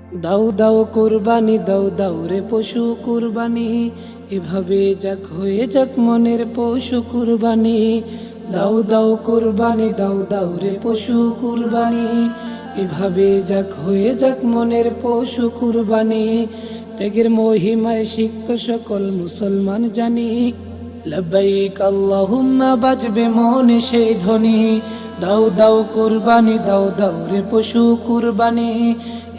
দাও দাও কুরবানি, দাও দাও রে পশু কুরবানি, এভাবে যাক হয়ে যাক মনের পশু কুরবানি। দাও দাও কুরবানি, দাও দাও রে পশু কুরবানি, এভাবে যাক হয়ে যাক মনের পশু কুরবানি। ত্যাগের মহিমায় সিক্ত সকল মুসলমান জানি, লব্বাইক আল্লাহুম্মা বাজবে মনে সেই ধ্বনি। দাও দাও কুরবানি, দাও দাও রে পশু কুরবানি,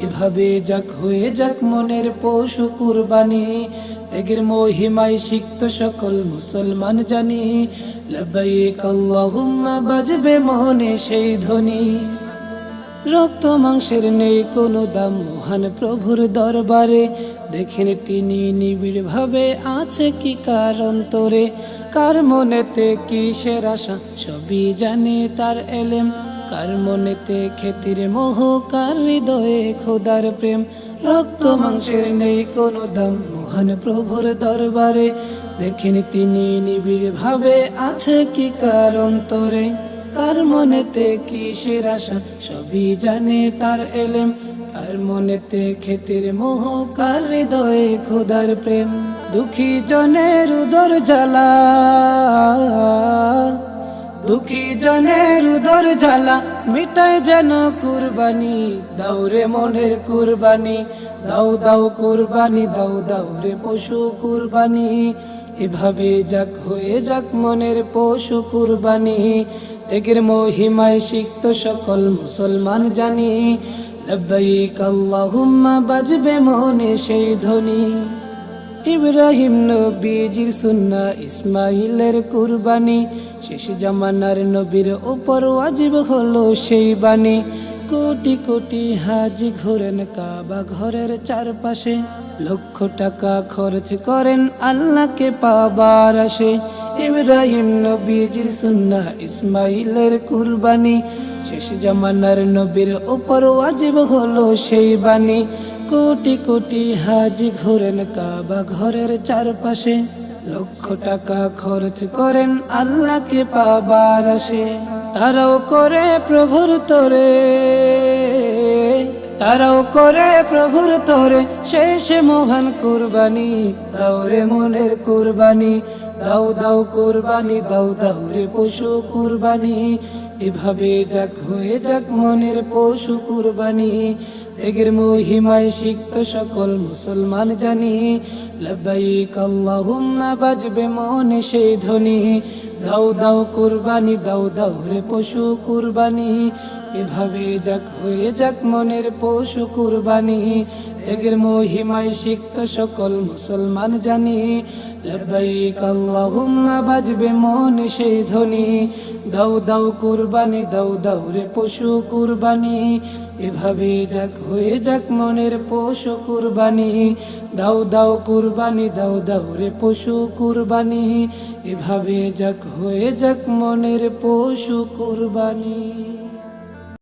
এভাবে যাক হয়ে যাক মনের পশু কুরবানি। ত্যাগের মহিমায় সিক্ত সকল মুসলমান জানি, লব্বাইক আল্লাহুম্মা বাজবে মনে সেই ধ্বনি। রক্ত মাংসের নেই কোনো দাম মহান প্রভুর দরবারে, দেখেন তিনি নিবিড় ভাবে আছে কি কার অন্তরে। কার মনেতে কিসের আশা সবই জানে তার এলেম, কার মনেতে খ্যাতির মোহ, কার হৃদয়ে খোদার প্রেম। রক্ত মাংসের নেই কোনো দাম মহান প্রভুর দরবারে, দেখেন তিনি নিবিড় ভাবে আছে কি কার অন্তরে। কার মনেতে কিসের আশা সবই জানে তার এলেম, কার মনেতে খ্যাতির মোহ, কার হৃদয়ে খোদার প্রেম। দুঃখী জনের উদর জ্বালা, দুঃখী জনের উদর জ্বালা মিটায় যেন কুরবানি। দাও রে মনের কুরবানি, দাও দাও কুরবানি, দাও দাও রে পশু কুরবানি, এভাবে যাক হয়ে যাক মনের পশু কুরবানি। ত্যাগের মহিমায় সিক্ত সকল মুসলমান জানি, লব্বাইক আল্লাহুম্মা বাজবে মনে সেই ধ্বনি। ইব্রাহিম নবীজির সুন্নাহ, ইসমাইলের কুরবানি, শেষ জামানার নবীর উপর ওয়াজিব হলো সেই বাণী। কোটি কোটি হাজি ঘোরেন কাবা ঘরের চারপাশে, লক্ষ টাকা খরচ করেন আল্লাহকে পাবার আসে। ইব্রাহিম নবীজির সুন্নাহ, ইসমাইলের কুরবানি, শেষ জামানার নবীর উপর ওয়াজিব হলো সেই বাণী। কোটি কোটি হাজি ঘোরেন কাবা ঘরের চারপাশে, লক্ষ টাকা খরচ করেন আল্লাহকে পাবার আসে। তারাও করে প্রভুর তরে, তারাও করে প্রভুর তরে শেষ মহান কুরবানি। দাও রে মনের কুরবানি, দাও দাও কুরবানি, দাও দাও রে পশু কুরবানি, এভাবে যাক হয়ে যাক মনের পশু কুরবানি। ত্যাগের মহিমায় সিক্ত সকল মুসলমান জানি, লব্বাইক আল্লাহুম্মা বাজবে মনে সেই ধ্বনি। দাও দাও কুরবানি, দাও দাও রে পশু কুরবানি, এভাবে যাক হয়ে যাক মনের পশু কুরবানি। ত্যাগের মহিমায় সিক্ত সকল মুসলমান জানি, লব্বাইক আল্লাহুম্মা বাজবে মনে সেই ধ্বনি। দাও দাও কুরবানি, দাও দাও রে পশু কুরবানি, এভাবে যাক হয়ে যাক মনের পশু কুরবানি। দাও দাও কুরবানি, দাও দাও রে পশু কুরবানি, এভাবে যাক হয়ে যাক মনের পশু কুরবানি।